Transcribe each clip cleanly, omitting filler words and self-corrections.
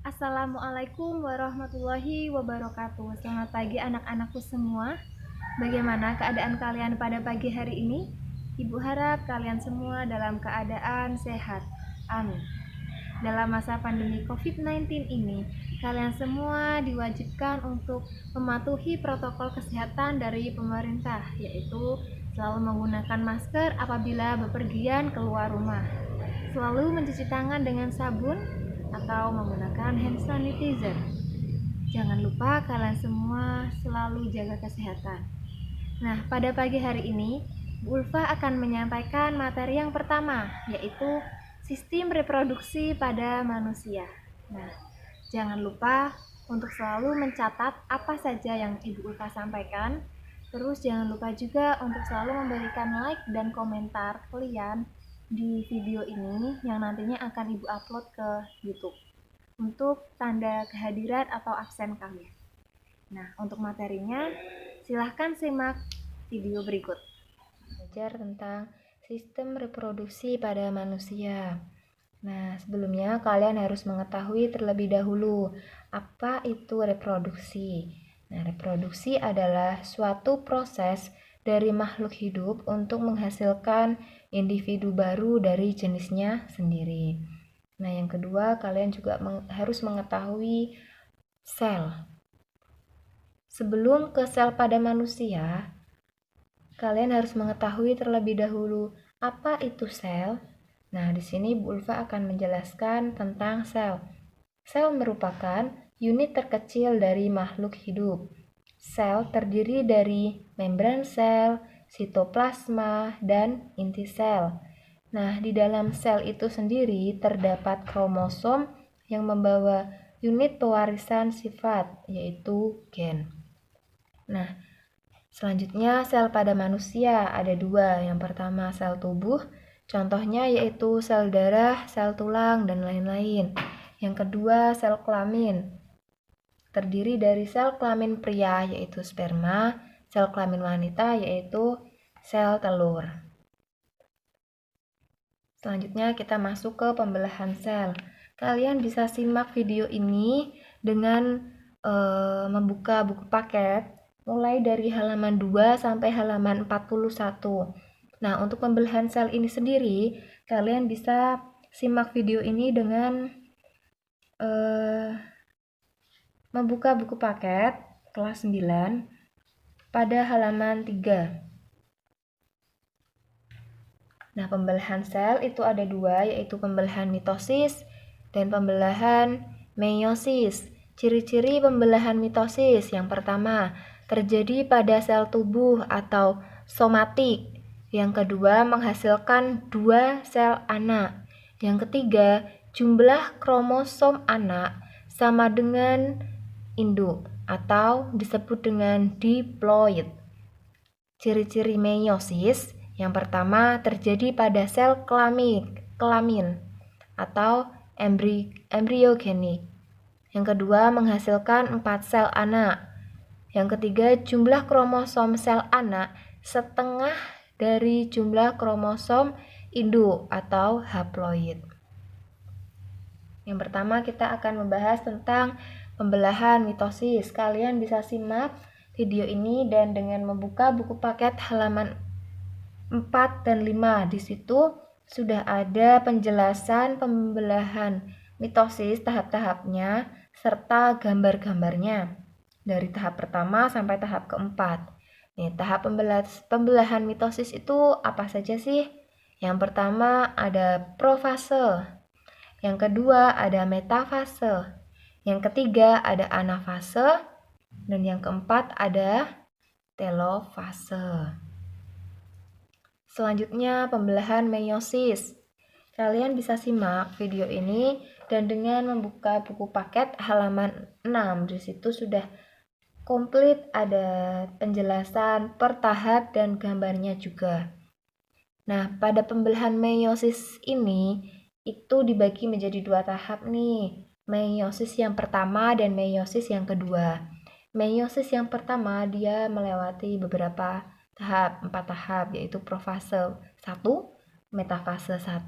Assalamualaikum warahmatullahi wabarakatuh. Selamat pagi anak-anakku semua. Bagaimana keadaan kalian pada pagi hari ini? Ibu harap kalian semua dalam keadaan sehat. Amin. Dalam masa pandemi COVID-19 ini, kalian semua diwajibkan untuk mematuhi protokol kesehatan dari pemerintah, yaitu selalu menggunakan masker apabila bepergian keluar rumah, selalu mencuci tangan dengan sabun atau menggunakan hand sanitizer. Jangan lupa kalian semua selalu jaga kesehatan. Nah, pada pagi hari ini, Bu Ulfa akan menyampaikan materi yang pertama, yaitu sistem reproduksi pada manusia. Nah, jangan lupa untuk selalu mencatat apa saja yang Ibu Ulfa sampaikan. Terus jangan lupa juga untuk selalu memberikan like dan komentar kalian di video ini yang nantinya akan Ibu upload ke YouTube untuk tanda kehadiran atau absen kalian. Nah, untuk materinya silahkan simak video berikut. Belajar tentang sistem reproduksi pada manusia. Nah, sebelumnya kalian harus mengetahui terlebih dahulu apa itu reproduksi. Nah, reproduksi adalah suatu proses dari makhluk hidup untuk menghasilkan individu baru dari jenisnya sendiri. Nah, yang kedua, kalian juga harus mengetahui sel. Sebelum ke sel pada manusia, kalian harus mengetahui terlebih dahulu apa itu sel. Nah, di sini Bu Ulfa akan menjelaskan tentang sel. Sel merupakan unit terkecil dari makhluk hidup. Sel terdiri dari membran sel, sitoplasma, dan inti sel. Nah, di dalam sel itu sendiri terdapat kromosom yang membawa unit pewarisan sifat, yaitu gen. Nah, selanjutnya sel pada manusia ada dua. Yang pertama sel tubuh, contohnya yaitu sel darah, sel tulang, dan lain-lain. Yang kedua sel kelamin, terdiri dari sel kelamin pria yaitu sperma, sel kelamin wanita yaitu sel telur. Selanjutnya kita masuk ke pembelahan sel. Kalian bisa simak video ini dengan membuka buku paket mulai dari halaman 2 sampai halaman 41. Nah, untuk pembelahan sel ini sendiri, kalian bisa simak video ini dengan membuka buku paket kelas 9 pada halaman 3. Nah, pembelahan sel itu ada dua, yaitu pembelahan mitosis dan pembelahan meiosis. Ciri-ciri pembelahan mitosis yang pertama, terjadi pada sel tubuh atau somatik. Yang kedua, menghasilkan dua sel anak. Yang ketiga, jumlah kromosom anak sama dengan induk atau disebut dengan diploid. Ciri-ciri meiosis yang pertama terjadi pada sel kelamin atau embriogenik. Yang kedua menghasilkan 4 sel anak. Yang ketiga jumlah kromosom sel anak setengah dari jumlah kromosom induk atau haploid. Yang pertama kita akan membahas tentang pembelahan mitosis. Kalian bisa simak video ini dan dengan membuka buku paket halaman 4 dan 5. Di situ sudah ada penjelasan pembelahan mitosis tahap-tahapnya serta gambar-gambarnya dari tahap pertama sampai tahap keempat. Nih, tahap pembelahan mitosis itu apa saja sih? Yang pertama ada profase, yang kedua ada metafase, yang ketiga ada anafase, dan yang keempat ada telofase. Selanjutnya pembelahan meiosis. Kalian bisa simak video ini dan dengan membuka buku paket halaman 6. Di situ sudah komplit ada penjelasan per tahap dan gambarnya juga. Nah, pada pembelahan meiosis ini itu dibagi menjadi dua tahap nih. Meiosis yang pertama dan meiosis yang kedua. Meiosis yang pertama dia melewati beberapa tahap, 4 tahap, yaitu profase 1, metafase 1,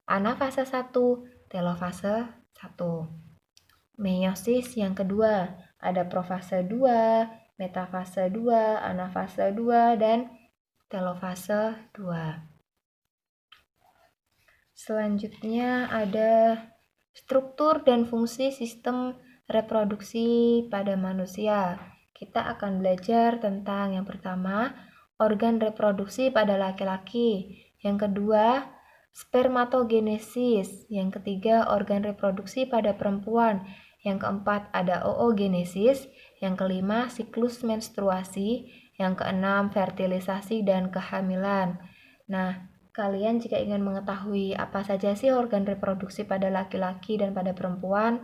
anafase 1, telofase 1. meiosis yang kedua. Ada profase 2, metafase 2, anafase 2, dan telofase 2. Selanjutnya ada struktur dan fungsi sistem reproduksi pada manusia. Kita akan belajar tentang yang pertama, organ reproduksi pada laki-laki. Yang kedua, spermatogenesis. Yang ketiga, organ reproduksi pada perempuan. Yang keempat, ada oogenesis. Yang kelima, siklus menstruasi. Yang keenam, fertilisasi dan kehamilan. Nah, kalian jika ingin mengetahui apa saja sih organ reproduksi pada laki-laki dan pada perempuan,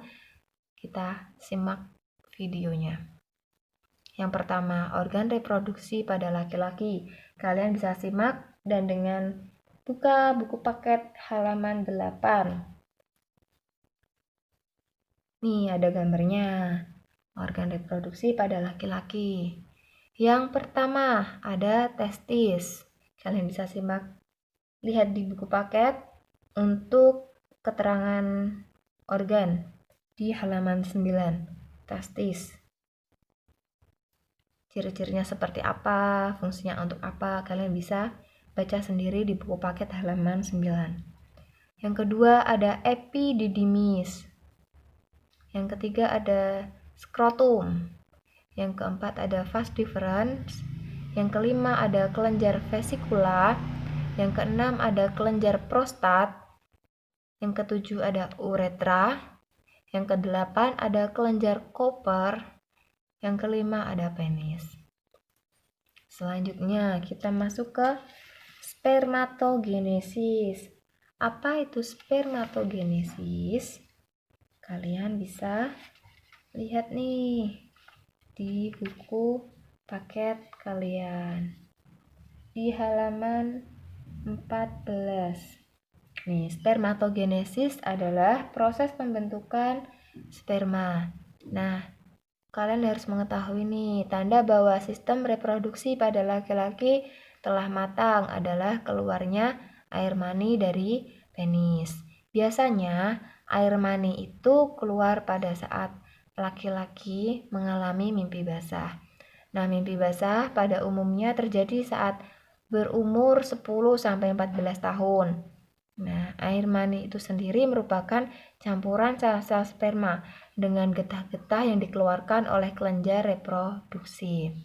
kita simak videonya. Yang pertama, organ reproduksi pada laki-laki. Kalian bisa simak dan dengan buka buku paket halaman 8. Nih ada gambarnya. Organ reproduksi pada laki-laki. Yang pertama ada testis. Kalian bisa simak, lihat di buku paket untuk keterangan organ di halaman 9. Testis. Ciri-cirinya seperti apa, fungsinya untuk apa, kalian bisa baca sendiri di buku paket halaman 9. Yang kedua ada epididymis. Yang ketiga ada skrotum. Yang keempat ada vas deferens. Yang kelima ada kelenjar vesikula. Yang keenam ada kelenjar prostat. Yang ketujuh ada uretra. Yang kedelapan ada kelenjar Cooper. Yang kelima ada penis. Selanjutnya kita masuk ke spermatogenesis. Apa itu spermatogenesis? Kalian bisa lihat nih di buku paket kalian di halaman 14. Nih, spermatogenesis adalah proses pembentukan sperma. Nah, kalian harus mengetahui nih, tanda bahwa sistem reproduksi pada laki-laki telah matang adalah keluarnya air mani dari penis. Biasanya, air mani itu keluar pada saat laki-laki mengalami mimpi basah. Nah, mimpi basah pada umumnya terjadi saat berumur 10-14 tahun. Nah, air mani itu sendiri merupakan campuran sel-sel sperma dengan getah-getah yang dikeluarkan oleh kelenjar reproduksi.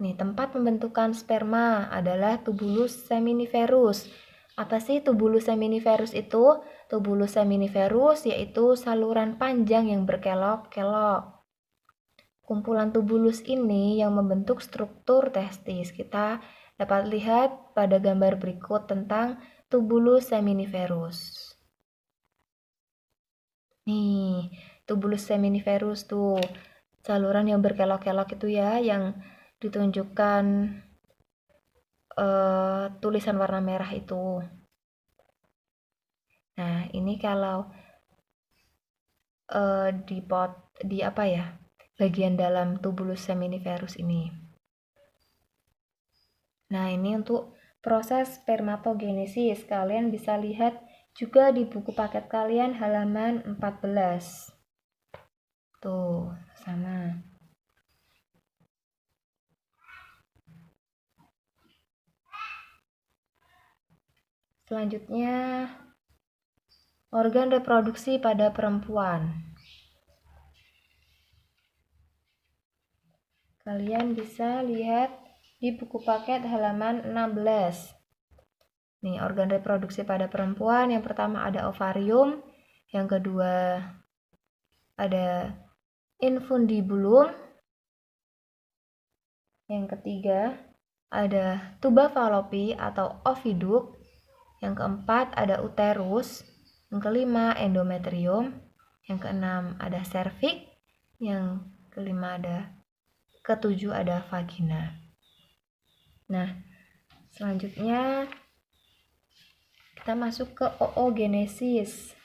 Nih, tempat pembentukan sperma adalah tubulus seminiferus. Apa sih tubulus seminiferus itu? Tubulus seminiferus yaitu saluran panjang yang berkelok-kelok. Kumpulan tubulus ini yang membentuk struktur testis. Kita dapat lihat pada gambar berikut tentang tubulus seminiferus. Nih, tubulus seminiferus tuh saluran yang berkelok-kelok itu ya, yang ditunjukkan tulisan warna merah itu. Nah, ini kalau di apa ya, bagian dalam tubulus seminiferus ini. Nah, ini untuk proses spermatogenesis. Kalian bisa lihat juga di buku paket kalian halaman 14. Tuh, sama. Selanjutnya, organ reproduksi pada perempuan. Kalian bisa lihat di buku paket halaman 16. Nih, organ reproduksi pada perempuan yang pertama ada ovarium, yang kedua ada infundibulum, yang ketiga ada tuba falopi atau oviduk, yang keempat ada uterus, yang kelima endometrium, yang keenam ada serviks, yang ketujuh ada vagina. Nah, selanjutnya kita masuk ke oogenesis.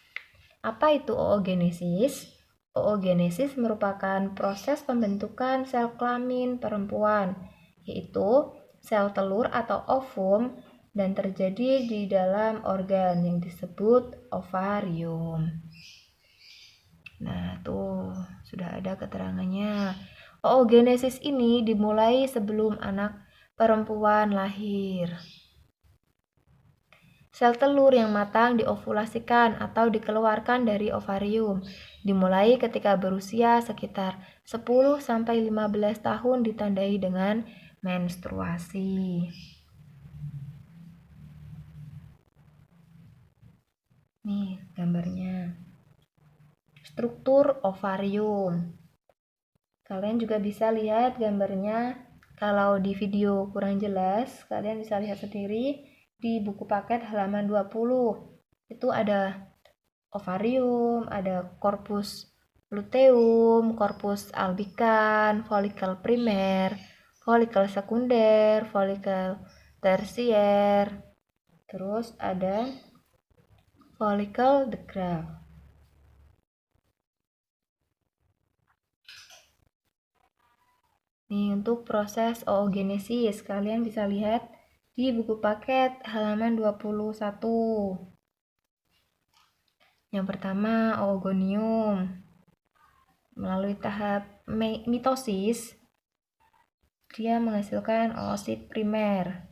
Apa itu oogenesis? Oogenesis merupakan proses pembentukan sel kelamin perempuan, yaitu sel telur atau ovum dan terjadi di dalam organ yang disebut ovarium. Nah, tuh sudah ada keterangannya. Oogenesis ini dimulai sebelum anak perempuan lahir. Sel telur yang matang diovulasikan atau dikeluarkan dari ovarium dimulai ketika berusia sekitar 10-15 tahun ditandai dengan menstruasi. Nih gambarnya. Struktur ovarium. Kalian juga bisa lihat gambarnya. Kalau di video kurang jelas, kalian bisa lihat sendiri di buku paket halaman 20. Itu ada ovarium, ada corpus luteum, corpus albicans, folikel primer, folikel sekunder, folikel tersier, terus ada folikel de Graaff. Nih, untuk proses oogenesis, kalian bisa lihat di buku paket halaman 21. Yang pertama, oogonium. Melalui tahap mitosis, dia menghasilkan oosit primer.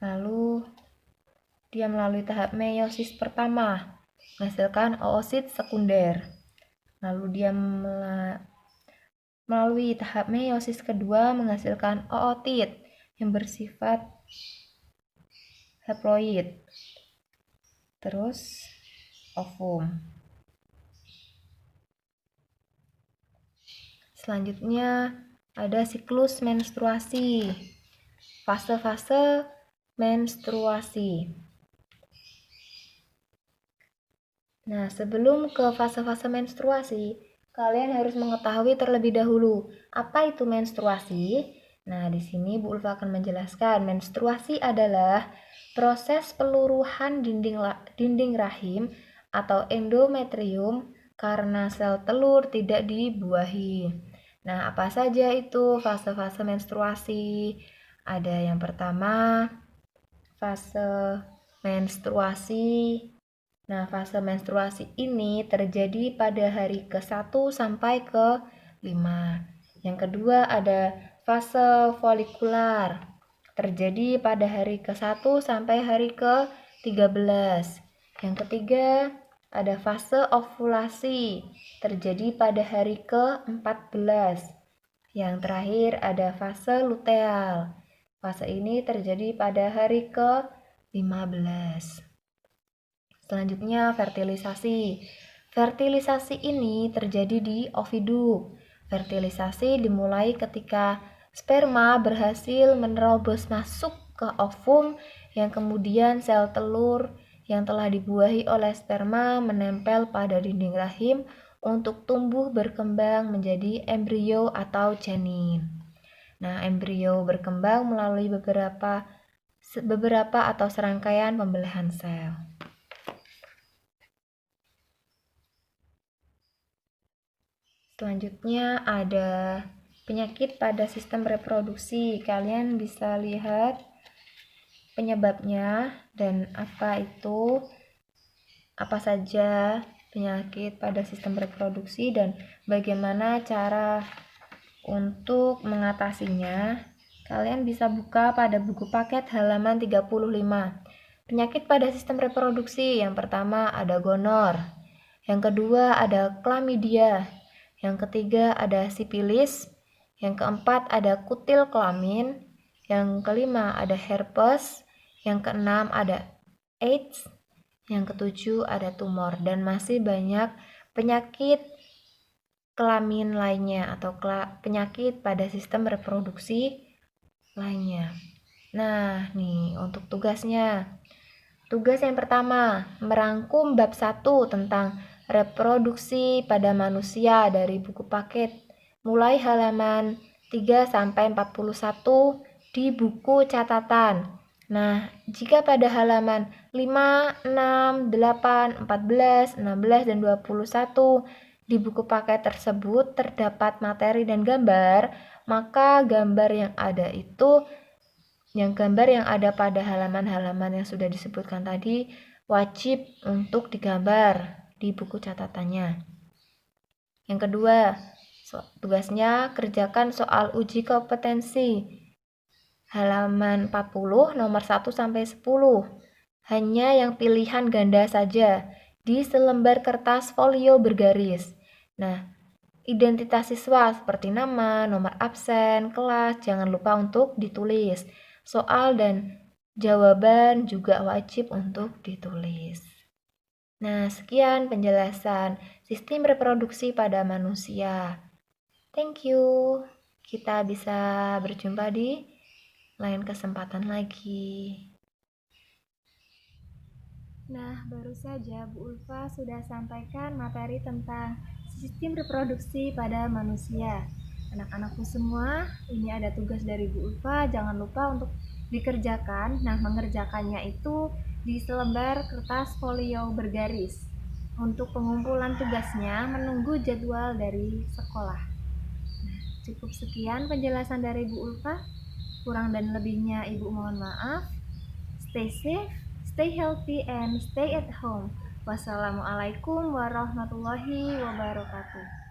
Lalu, dia melalui tahap meiosis pertama, menghasilkan oosit sekunder. Lalu, dia melalui tahap meiosis kedua, menghasilkan ootit yang bersifat haploid. Terus, ovum. Selanjutnya ada siklus menstruasi. Fase-fase menstruasi. Nah, sebelum ke fase-fase menstruasi, kalian harus mengetahui terlebih dahulu apa itu menstruasi. Nah, di sini Bu Ulfa akan menjelaskan. Menstruasi adalah proses peluruhan dinding rahim atau endometrium karena sel telur tidak dibuahi. Nah, apa saja itu fase-fase menstruasi? Ada yang pertama, fase menstruasi. Nah, fase menstruasi ini terjadi pada hari ke-1 sampai ke-5. Yang kedua ada fase folikular. Terjadi pada hari ke-1 sampai hari ke-13. Yang ketiga ada fase ovulasi. Terjadi pada hari ke-14. Yang terakhir ada fase luteal. Fase ini terjadi pada hari ke-15. Selanjutnya fertilisasi. Fertilisasi ini terjadi di oviduk. Fertilisasi dimulai ketika sperma berhasil menerobos masuk ke ovum yang kemudian sel telur yang telah dibuahi oleh sperma menempel pada dinding rahim untuk tumbuh berkembang menjadi embrio atau janin. Nah, embrio berkembang melalui beberapa atau serangkaian pembelahan sel. Selanjutnya ada penyakit pada sistem reproduksi. Kalian bisa lihat penyebabnya dan apa saja penyakit pada sistem reproduksi dan bagaimana cara untuk mengatasinya. Kalian bisa buka pada buku paket halaman 35. Penyakit pada sistem reproduksi yang pertama ada gonor, yang kedua ada klamidia, yang ketiga ada sipilis, yang keempat ada kutil kelamin, yang kelima ada herpes, yang keenam ada AIDS, yang ketujuh ada tumor, dan masih banyak penyakit kelamin lainnya atau penyakit pada sistem reproduksi lainnya. Nah, nih untuk tugasnya. Tugas yang pertama, merangkum bab 1 tentang reproduksi pada manusia dari buku paket mulai halaman 3 sampai 41 di buku catatan. Nah, jika pada halaman 5, 6, 8, 14, 16, dan 21 di buku paket tersebut terdapat materi dan gambar, maka gambar yang ada itu Yang gambar yang ada pada halaman-halaman yang sudah disebutkan tadi wajib untuk digambar di buku catatannya. Yang kedua, tugasnya kerjakan soal uji kompetensi. Halaman 40 nomor 1 sampai 10. Hanya yang pilihan ganda saja di selembar kertas folio bergaris. Nah, identitas siswa seperti nama, nomor absen, kelas, jangan lupa untuk ditulis. Soal dan jawaban juga wajib untuk ditulis. Nah, sekian penjelasan sistem reproduksi pada manusia. Thank you. Kita bisa berjumpa di lain kesempatan lagi. Nah, baru saja Bu Ulfa sudah sampaikan materi tentang sistem reproduksi pada manusia. Anak-anakku semua, ini ada tugas dari Bu Ulfa, jangan lupa untuk dikerjakan. Nah, mengerjakannya itu di selembar kertas folio bergaris. Untuk pengumpulan tugasnya menunggu jadwal dari sekolah. Nah, cukup sekian penjelasan dari Bu Ulfa. Kurang dan lebihnya Ibu mohon maaf. Stay safe, stay healthy, and stay at home. Wassalamualaikum warahmatullahi wabarakatuh.